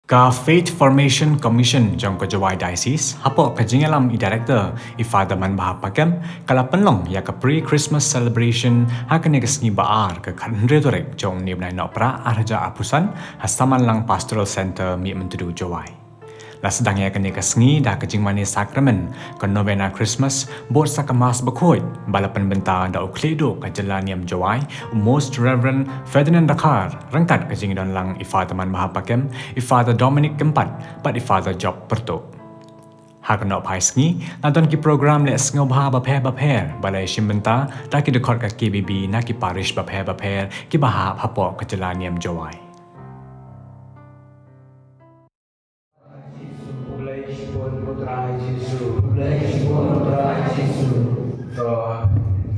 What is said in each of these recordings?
Ka Faith Formation Commission jong ko Jawai Diocese, hapo ka jingalam i-director Ifada Man Bahapagam, kala penlong ya ka pre-Christmas celebration hakan ya kesngi baar ke kanretorek jong ni benai nok pra arja apusan hastaman lang Pastoral Center mi mentudu Jawai. La sedang ya kene kesngi dah kejing mani sakramen ke novena Christmas bot sakamas bekhoit balapan benta da ukledo ka jelaniam Jawai Most Reverend Ferdinand Dakar rangkat kejing don lang Ifada Man Bahapagam Ifada Dominic Kempat pat Ifada Job Perto. Hak nok pai sngi nonton ki program le sngo bha baper balai shimbenta da ki dekot ka KBB na ki parish baper ki baha hapo ka jelaniam Jawai.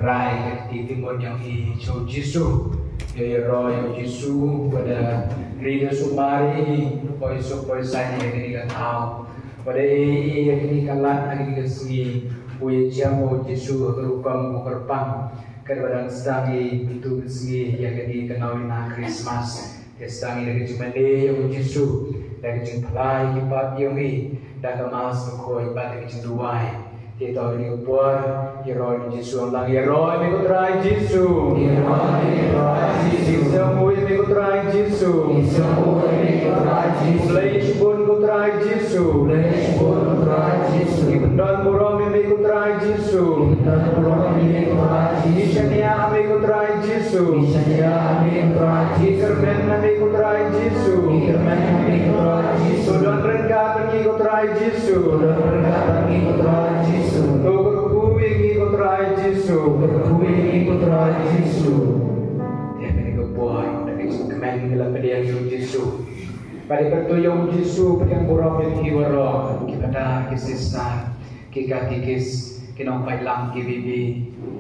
Rai di timur yang di Show Jisu dari Roy Jisu pada Rida Sumari poin saya yang kita tahu pada ini kalan hari kita segi punya jamu Jisu berupam berpang kadang sedang itu segi yang dikenal dengan Christmas sedang ini cuma dia yang Jisu dan jumpai kipat yang ini dan kemas berkoi pada kecenduai kita ini buat Yeroy Yesus lang Yeroy miko try Yesus Isamu miko try Yesus Blais pun ko try Yesus Ibendon burong miko try Yesus Ishania miko try Yesus Ikermen miko try Yesus Don rengga pergi ko try Yesus Berkuwi putra Yesus. Dia mereka buat dan kemen dalam pedian Yesus. Pada pertuyung Yesus yang borong yang kiwaro kita kisah kita kikis kita pai lam KBB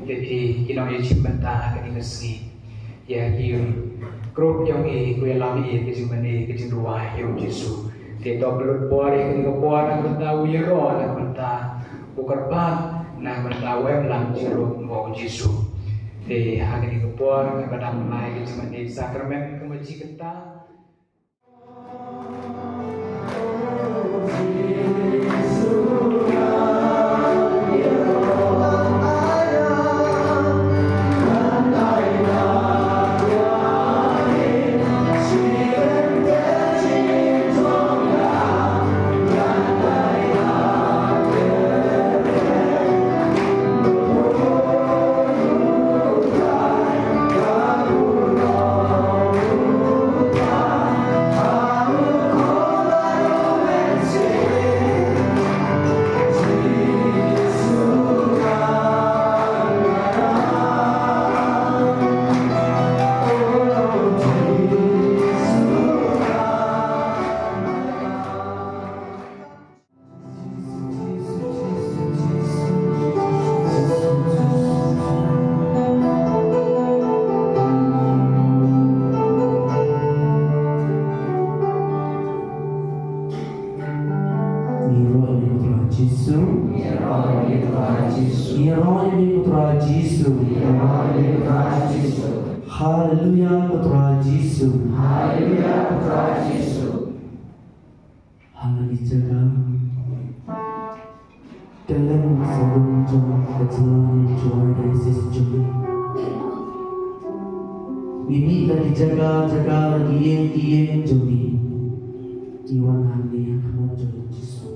jadi kita Yesus benta ke dinasi. Ya hiu grup yang kuya lam ke jumani ke jindua Yesus. Dia belum buat kita buat benta wiro dan benta bukarban na bertawem lang jeruk mau Yesus. Di hari ini kepuan kepada mulai cuma di sakramen kemuji kita. Haleluya putra Yesus. Haleluya putra Yesus. Haleluya dalam sebelum jom kecelakaan Jawai Diocese Jom. Ini lagi jaga lagi yang Jomi. Iwan handi yang kamu Jom Yesus.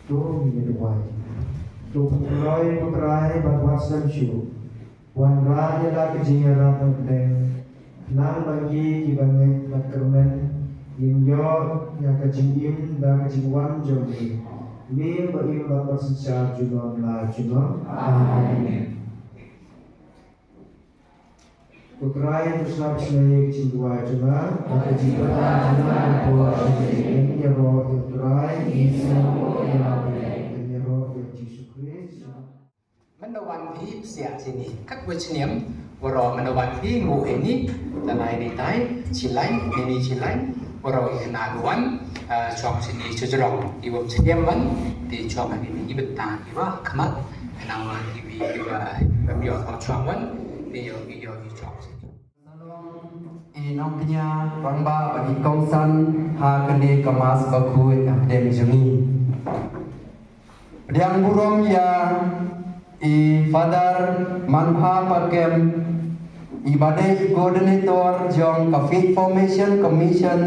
tu minduai tu putrai berwasam syu wan raja la kejingara tenteng nan bagi kibangai makermen inyo ya kejingim dan kejingwan jomi ni bagi bapak secara juno la juno amin putrai teruslah selai kejingwa juga kejingwa juga buat kejingim ya roh putrai Yesus ya roh Yesus Kristus มันในวันที่เสียสินี่คักเวชเนียมวรอมันในวันที่งูเห็นนี่แต่นายในใต้ชิไลนี่ชิไลวรออีกนาดวันช่องสินี่ชุดรองอีวมเสียมวันที่ช่องอันนี้อีบัตตาอีว่าขมัดนางวันทีวีอีว่าแบบยอดเอาช่องวันที่ยอดที่ช่องสินี่ น้องพญาวังบ้าปฏิกองสันหากันดีกมาสกคุยเดมิจมีเรียงบุรมยาFather Manha Pakem Ibadai Coordinator Jong Faith Formation Commission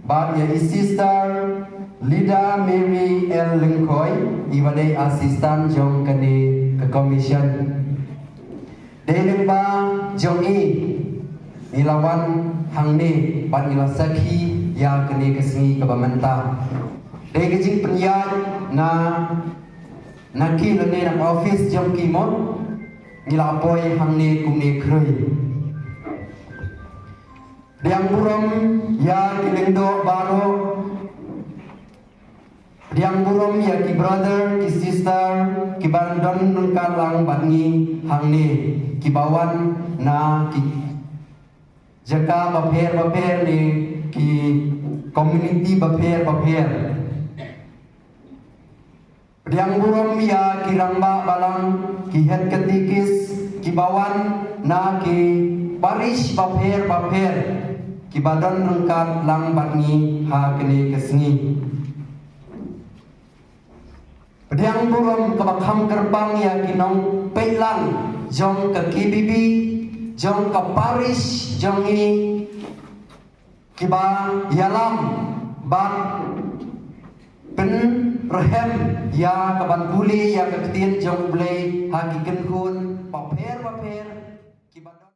Bad ya Sister Lida Mary L. Lingkoi Ibadai Assistant Jong Kani ke Commission Delimba Jong Ilawan Hang Ni Bad ila Sakhi Ya Kani Kesni Kebamenta Degejing Penyat Na Naki lene nak office jam kimot ngila apoy hamne kumne kroi diang burom ya kilendo baro diang burom ya ki brother ki sister ki bandon nungkan lang bangi hamne ki bawan na ki jaka baper ni ki community baper Riang burom ya kirangba balang ki het ketikis ki bawan na ki parish baper ki badan rengkat lang batni ha kene kesni Riang burom kebakham kerbang ya kinong peilang jong ke kibibi jong ke parish jong ini kiba yalam bat pen rehem ya kaban buli ya keketin jong blay hagi kenkun paper kibadon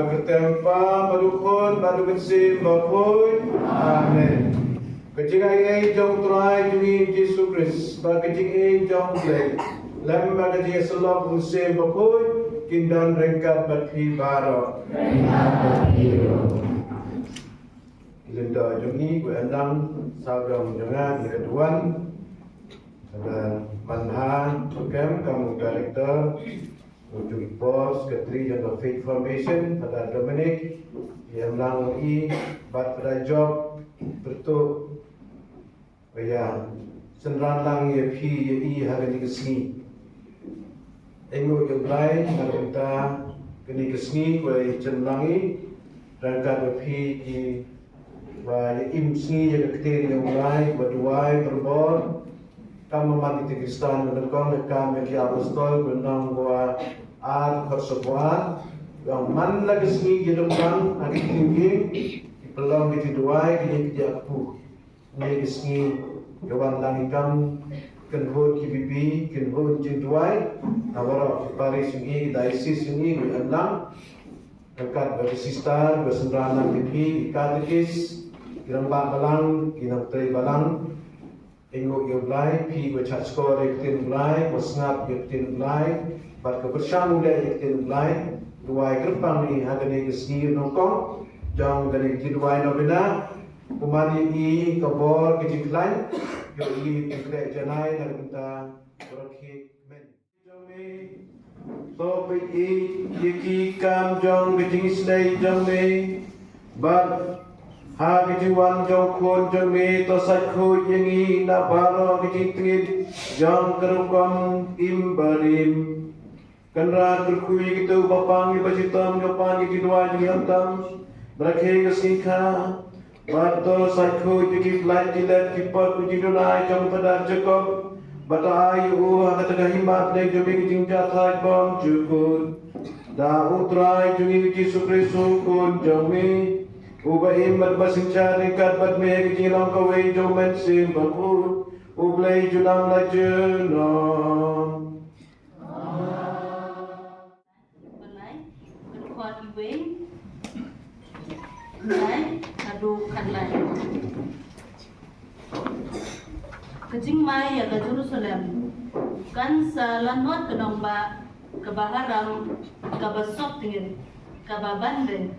Berketempa, berukun, berkesim, berpun. Amin. Kecing ai jong trai jungi Yesus Kristus, berkecing ai jong play. Lem berkecing selok musim berpun, kindan rengkat berpi baro. Linda jungi gue enang saudang jangan keduan. Dan manhan program kamu director Ujung Bos, Ketri Jangka Faith Foundation pada Dominic yang melalui pada job bertuk bayar senran lang ya pi ya i hari ni kesini engo yang lain kalau kita kini kesini kue cenlangi rangka pi di bayar imsni yang ketiri yang lain berduai berbor kamu mati Kristus menekong lekam yang apostol benang gua ar persepuan yang man lagi sini hidup kan hari tinggi pelong di duai kini kerja aku ini sini Kawan langikam kenhut KBB, kenhut jendwai, awak Paris ini, diocese ini, berenang, dekat bersistar, bersembranan KBB, katekis, kirambak balang, kinam teri balang, ingok yoblai, pi bercat skor yaktin blai, bersengap yaktin blai, bat kebersama mulai yaktin blai, duai gerbang ni agak kesini nongkong, jang gani jendwai nobina. Kumani i kabor kejiklai yo i tikrek janai nak minta berakhir men jome so pe i yiki kam jong kejing slay jome bat ha kejiwan jong kon jome to sai kho yengi na baro kejing trit jong kerukam imbarim kanra kerkui gitu bapang i bajitam jopan i dua jingam berakhir kesikha Bato saiko jadi flight dilet kipat uji dunai jom pada cukup bata ayu hak terhimat lek jomi jing jatha bom cukup da utrai jungi uji supri sukun jomi ubai mat basincar ikat bat me jing long kawe jomen sim bakut ublai junam la jenom balai berkuat iwe Nai, aduh kanlai. Kecing mai ya ke Jerusalem. Kan salanot ke nomba ke baharam ke besok tingin ke babande.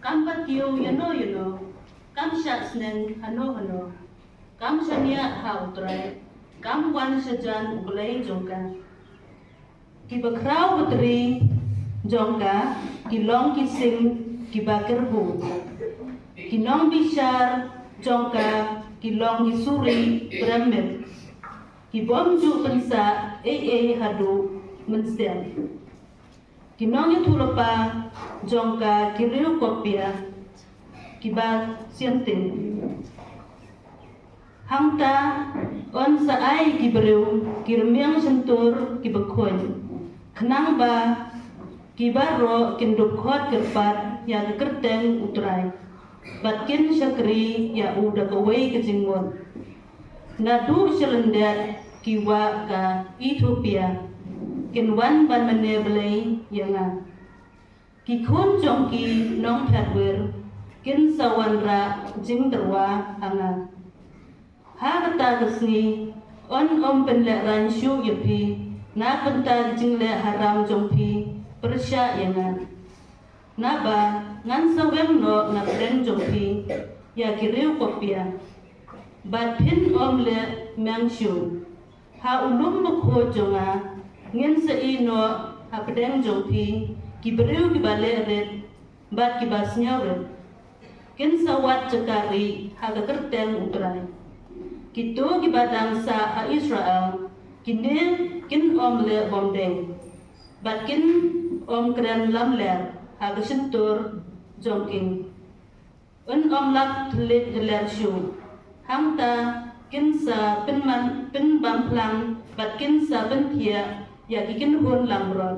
Kam patio yano. Kam syatsnen hano. Kam syania hautrai. Kam wan sejan ulai jongka. Ki bakrau putri jongka ki long kising kibakir hu kinong bishar jongka kilong hisuri bramir kibom ju pensa hadu mensian kinong yutulapa jongka kiriu kopia kiba siantin hangta on saai kiberiu kirmiang sentur kibakhoy kenang ba kibaro kindukot kerpat ya kerteng utrai batkin syakri ya udah kawai kejingon nadu selendat kiwa ka Ethiopia kinwan ban meneblai yanga kikun jongki nong hadwer kin sawanra jingderwa anga ha kata kesni on penle ransyu yepi na kenta jingle haram jongpi persya yanga naba ngan sawem no na kren jongpi ya kiriu kopia bat pin omle mengshu ha ulum bukho jonga ngin sei no ha pedeng jongpi kiberiu kibale red bat kibasnya red kin sawat cekari ha kerteng utrai kitu kibadang sa ha Israel kini kin omle bomdeng bat kin om kren lamler haga sentur jongking un om lak telit ler shu hamta kinsa pin bamplang bat kinsa pentia ya kikin hun lamron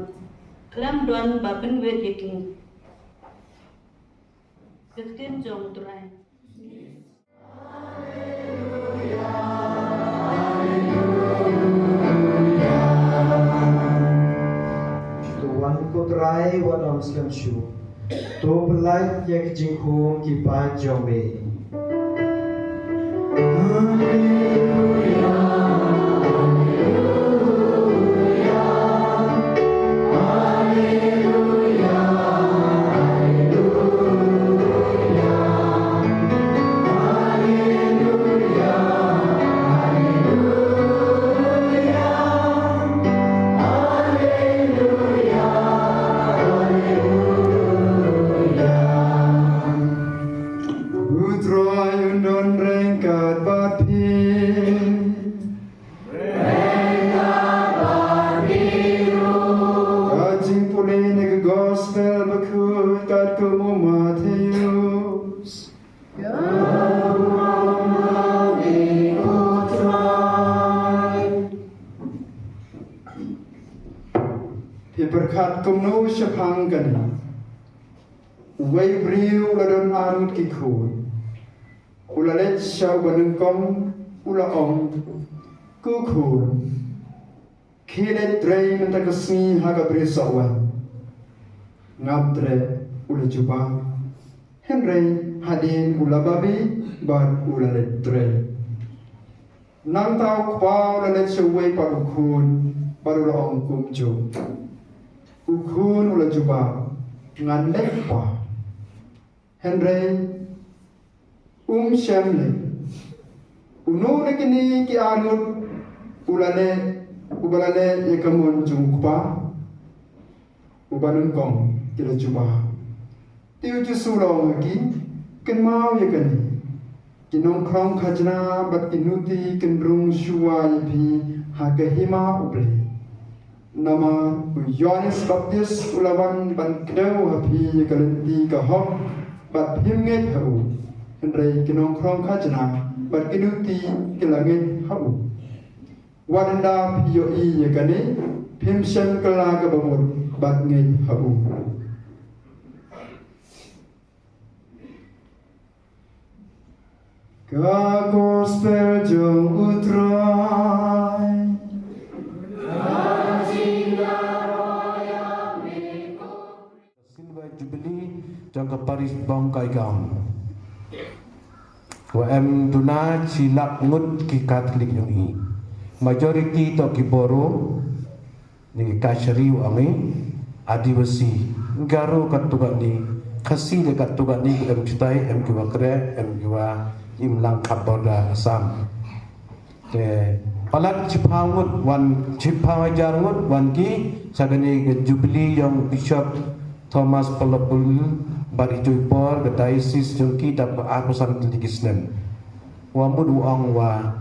lam don ba pin wet yakin keskin jong turai Putrai wadam skamshu to belai yak jinghum ki pa jombe berkat kumno syapangkan way briu ladon arut kikun ulalet syau banengkom ula ong kukun kile dre mentakasmi haga brisawan ngabdre ula juba henry hadin ula babi bar ula letre nang tau kwa ula letsuwe parukun baru ula ong kumju ukun ula juba ngan lekpa henry shemle uno ne kini ki anut ulale yakamun jungkpa ubanun kong kila juba tiu ju sulong ki ken mau yakani kinong krong khajna bat kinuti kenrung shua yapi hagahima uble nama Yohanes Baptis ulawan ban kedau hapi yakalenti kahok bat himnget hau henry kinong krong khajna bat kinuti kilangit hau wadanda piyo i yakani pimsem kala kabamut bat ngit hau ka gospel jong utrai Silver Jubilee jangka Paris bangkai gam wa em tuna silap ngut ki Katolik yang i majority to ki boro ni kashri ami adivasi garo katuga ni khasi de katuga ni em citai em ki wakre em ki wa imlang kaboda asam te palat cipangut wan cipawajar ngut wan ki sagani ke Jubilee yang Bishop Thomas Pelopul bari joipor ke diocese jongki dapat apusan tigisnen wa mud uang wa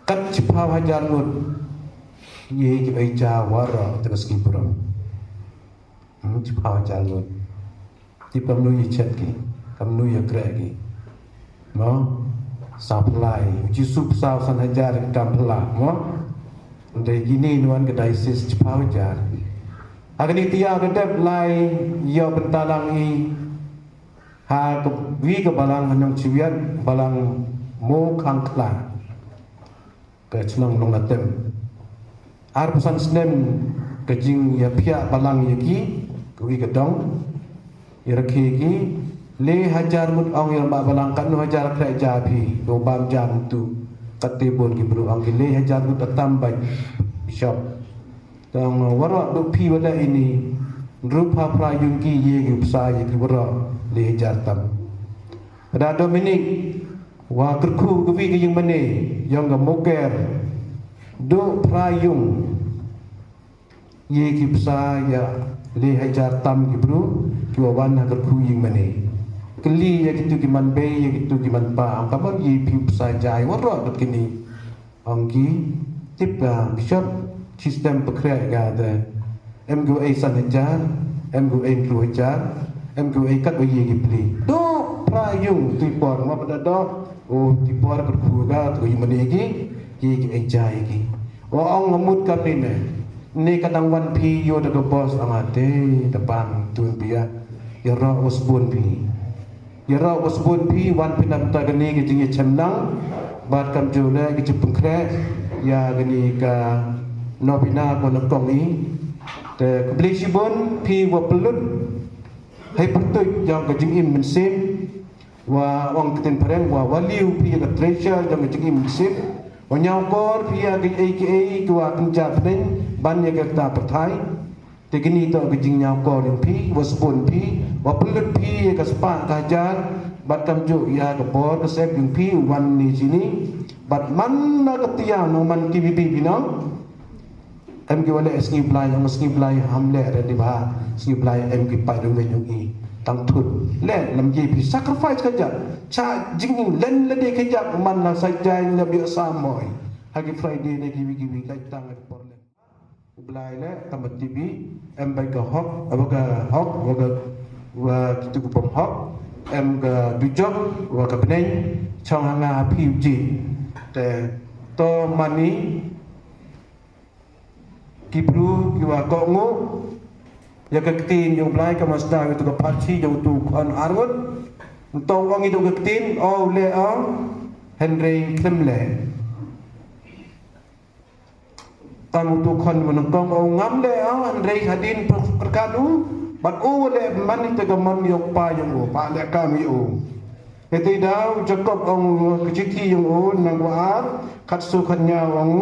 kat cipaw hajar ngut ye ki beja wara terus ki burung cipaw hajar ngut ti pamnu ye chat ki kamnu ye grek ki no supply jisu saw san hajar kampla mo ndai gini nuan ke diocese cipaw hajar agni tia kedep lai yo bentalang i ha ke wi ke balang hanong ciwiat balang mo kangkla ke chnong nong natem ar pesan snem ke jing ya pia balang yaki ke wi ke dong iraki ki le hajar mut ong yang ba balang kan hajar kra jabi do bam jam tu katibun ki bru ong ki le hajar mut tambah bishop tang warak do pi wala ini rupa prayung ki ye ki psai ki warak le jartam pada Dominik wa kerku ki ki yang mane yang ga moker do prayung ye ki psai ya le jartam ki bro ki wan kerku yang mane keli ya kitu ki man be ya kitu ki man pa ang kaman ye pi psai jai warak do kini angki tipa bishop sistem pekerja ada MGA sanjar, MGA keluar, MGA kat bayi gipli. Do prayung tipor, apa pada do? Oh tipor berkuga tu yang mana lagi? Ye eja lagi. Oh orang ngemut kami ni kadang wan pi yo dah bos amate depan tuan pia. Ya roh usbun pi. Ya roh usbun pi wan pinam ta gani ke jingi cemlang, bat kam jole ke jepengkre ya gani ka nobina ko nakong ni te keblisibon pi wa pelut hai pertut yang kajing im mensim wa wang keten pareng wa waliu pi ka treasure yang kajing im mensim wa nyawkor pi ya ke aka kwa penjap nen ban ya ka perthai te gini to kajing nyawkor yang pi wa spon pi wa pelut pi ka spa ka jar bat kamju ya ka bor ka sep yung pi wan ni sini bat man na katia no man ki bi binang em ki wala esngi blai yang esngi blai hamle ada di bah esngi blai em ki pai dong yung i tang thut le lam ji pi sacrifice kaja cha jing len le de kaja man la sajai le bi samoy hagi friday ne ki lai tang ak por le blai le tamat tv em bai ka hok abaga hok wa kitu ku pom hok em ka dujok wa ka beneng chong hanga pi ji te to mani kibru kiwa kongo ya ketin yung blai ka masda itu ka parchi yung tu kan argon tong wang itu ketin oh le Henry Klemle tamu tu kon menengkong o ngam le Henry hadin perkanu bat o le man te gamon yok pa yung o pa le kami o ete daw Jacob ong keciti yung o nang waar katsu kanya ong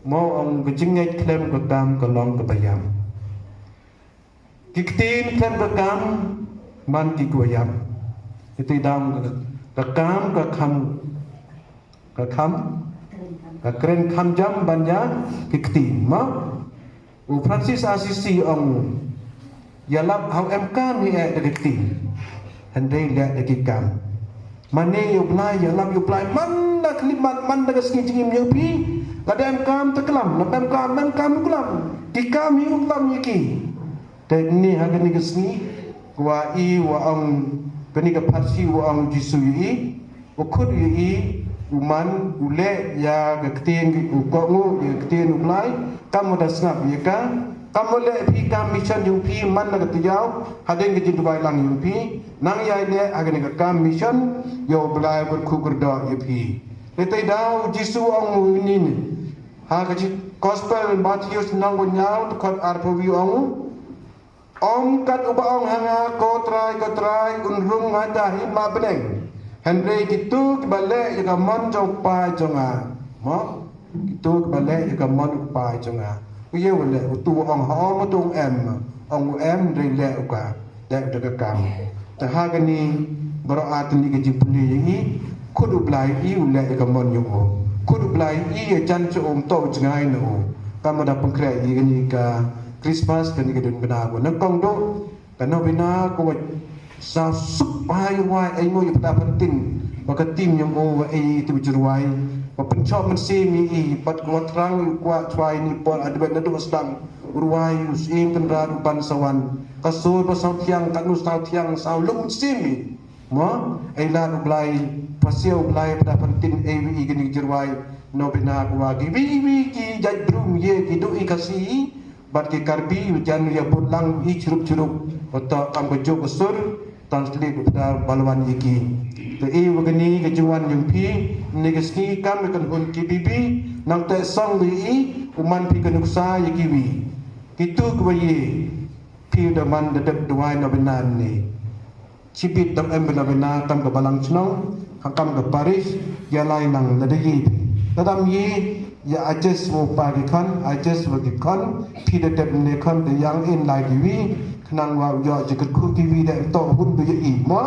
mo ong kejinget klem ketam kelong kebayam kiktin klem kekam man kikuayam ete daw kekam keren kam jam banya kiktin ma u Francis Assisi ong yalap hau emkan ni kiktin Henry lihat dekikam mane yo blai yalap yo blai man dak limat man dak skijim yo pi kadam kam teklam nadam kam kelam dikam yo kelam yiki tekni hagani gesni wa i wa ang kani ka parsi wa ang jisu yi ukhud yi uman ule ya gakten ukongu ya gakten ulai kamu dah snap ya ka kamu le pi kam mission yung pi man na katiyaw hadeng ke Dubai lang yung pi nang ya le agani ka kam mission yo blai berkukurda ya pi letai daw jisu ang winin ha ka gospel Matthews nang nyaw kot arpawi ang kat ubaong hanga kotrai unrung ngada hima beneng Henry gitu kebalik jaga mon jong pai jonga mo gitu kebalik jaga mon pai jonga uye wale utu ong ha tung em rele uka dak daga kam ta hagani baro atni ke jipuli yi kudu blai i ule jaga mon yo kudu blai i jan cho to jangai no kamada pengkre yi gani ka Christmas kani ke dun bena ko nakong do kana bina ko sa sup hai wai ai mo pada penting baka tim yang o ai tu jurwai pa penchop man se mi i pat ko trang kwa twai ni pon adben nadu sedang urwai usim kendran ban sawan kasur pa sau tiang kanu sau tiang sau lung simi mo ai la blai pasio blai pada penting ai wi gini jurwai no bina ko gi wi ki jaj brum ye ki do i kasi bat ki karbi jan ya pulang i churup atau ambejo besur translate kepada balwan yiki te e wagani kejuan yung pi negesni kam kan hun ki bibi nang te song wi uman pi kanuksa yiki wi kitu kwaye pi da man dedep duai na benan ni cipit dam em bena bena tam ke balang chnong hakam ke Paris ya lai nang ladegi tadam yi ya ajes wo pagi kan ajes wagi kan pi dedep ne kan de yang in lai wi nang wa yo je ku TV da to hun du yi mo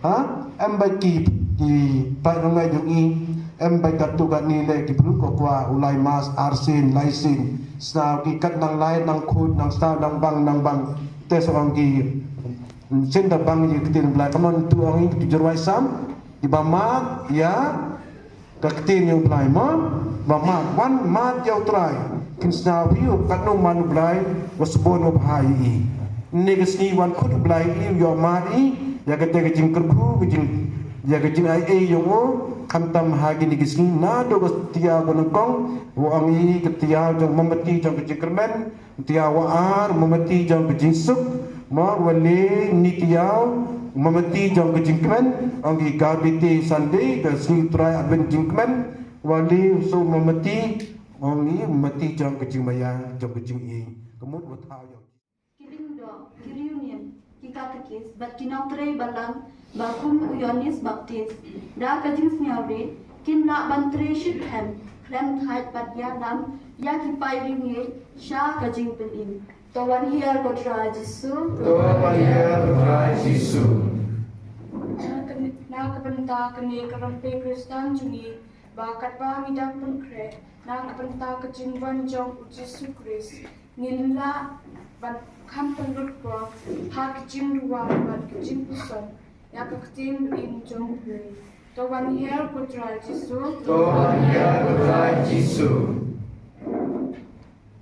ha em bai ki pai no ngai du i em bai kat tu kat ni le ki bru ko kwa ulai mas arsin laisin sa ki kat nang lai nang khut nang sta nang bang te so ang ki chen da bang yi tin bla kamon tu ang ki jorwai sam di ba ma ya ka tin yung blai mo ba ma wan ma yo trai kin sa view kat no man blai was born of high negesni wan kudu blai yo mari ya kete kejing kerku kejing ya kejing ai yo kantam hagi negesni na do tia bonongkong wo angi ketia jong memeti jong kejing kermen tia waar memeti jong kejing suk ma wale ni tia memeti jong kejing kermen angi gabiti sunday ke sni try advent jing kermen wale so memeti angi memeti jong kejing maya jong kejing i kemut wo tau yo Reunion kikatekis bat kinautre balang bakum uyonis baptis da kajing snyawre kin na bantre shithem klem thait bat ya nam ya ki pai ringe sha kajing pelin to wan here ko tra jisu na kapenta kene karampe kristan jungi bakat ba midang penkre na kapenta kajing wan jong jisu kris nilla ban kam penlut ko ha kicim dua ban kicim puson ya kicim in jong bre to wan here ko try jisu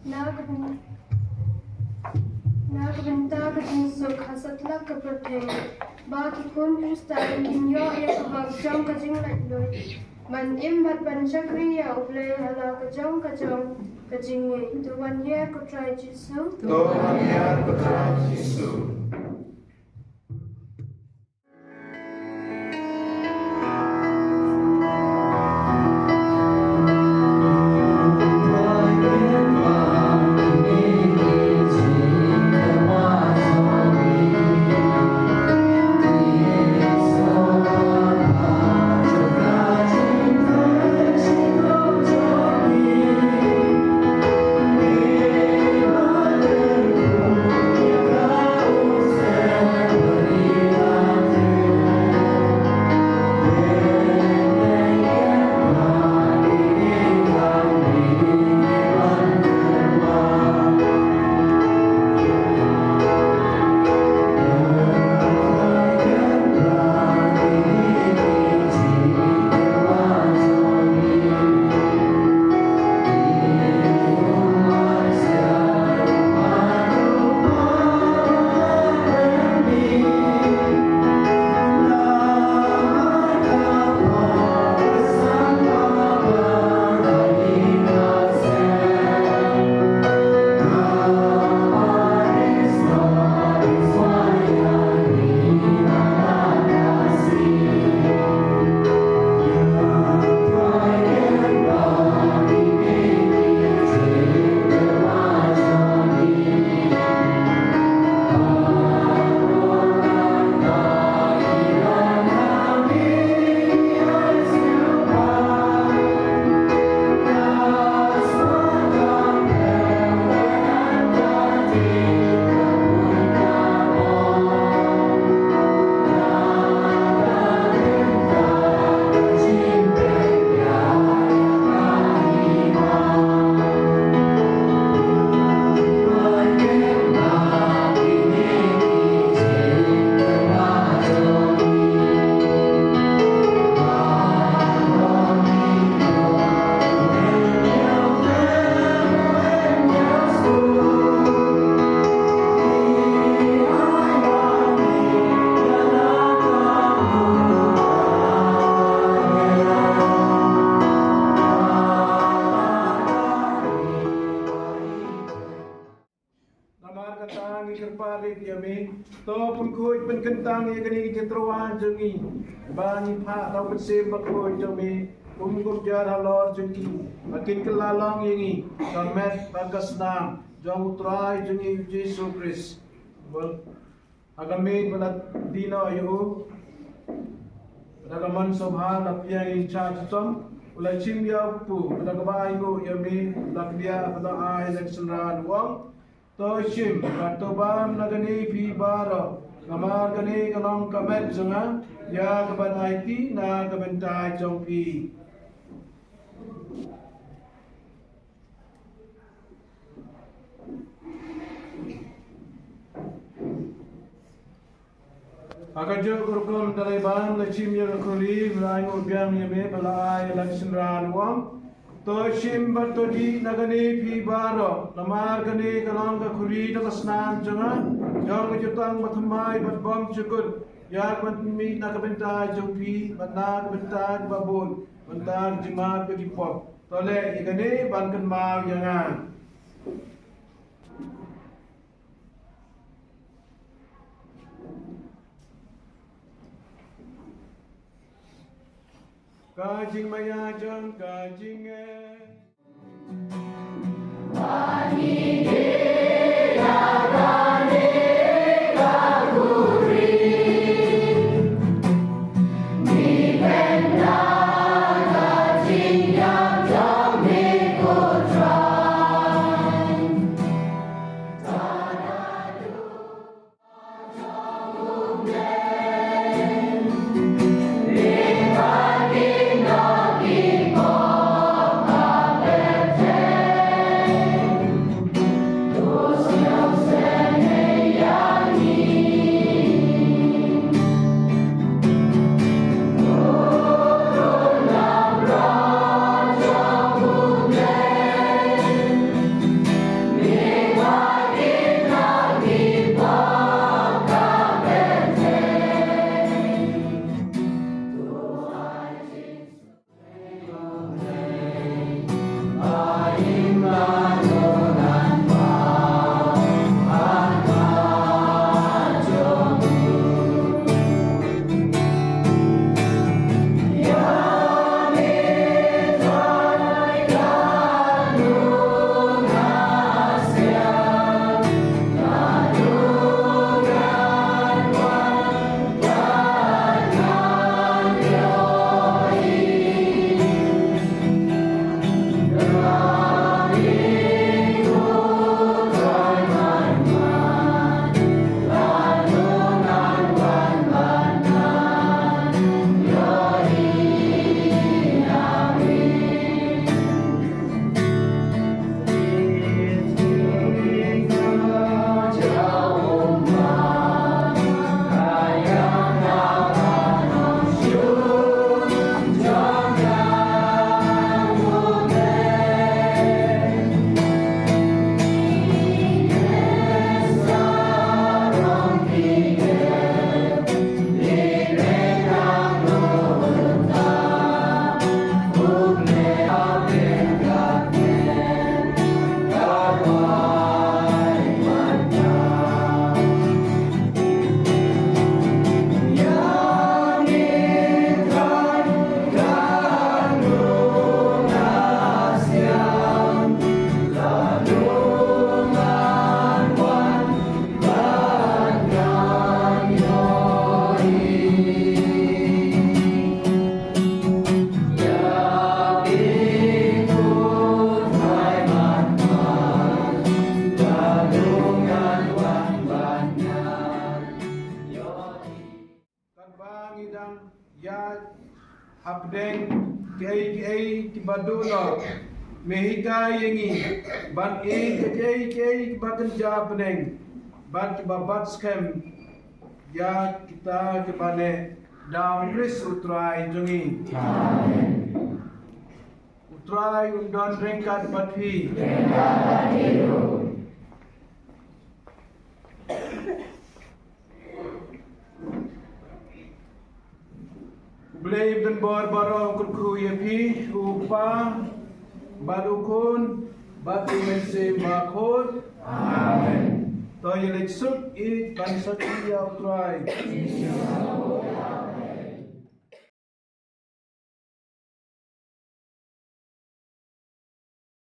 na kabenta kicim so khasatla kapate ba ki kon kristal in yo ya ba jong kajing laklo man im bat ban chakriya uble hala kajong kajing to wan here ko try jisu pun kuj pun kentang ya kini ketruan jengi bani pak tau bersih berkuj jemi umur jar halor jengi makin kelalong yengi kamet bagas nang jong utrai jengi Yesus Kristus agamin pada dino yu pada kaman sobhan lapiang in charge tom ulai chim ya pu pada kabai go yami lapia pada ai leksenran wang to shim kato bam nagani pi baro ngamar kani kalong kamet zanga ya kaban IT na kabentai jong pi akan jo kurkum dalai ban lachim ya kuli mulai ngobiang ya me balai laksenran wang to shim batodi nagani pi baro namar kani kalong ka kuli ta kasnan janga jong jutang mathamai batbom chukut ya mi nakabentai jongpi batna bentai babun bentar jimat bagi pop tole igane bankan mau jangan Kajing maya jang kajing Abdeng KA Kibadulo Mehika yengi Ban KA Kibakan Japaneng Ban Kibabat Skem Ya kita kebane Down Chris Utrai Jungi Utrai Undon Rengkat Batvi Blay ben barbaro kurku yepi upa badukun batu mense makot amen Toilet soup eat pan sakya utrai.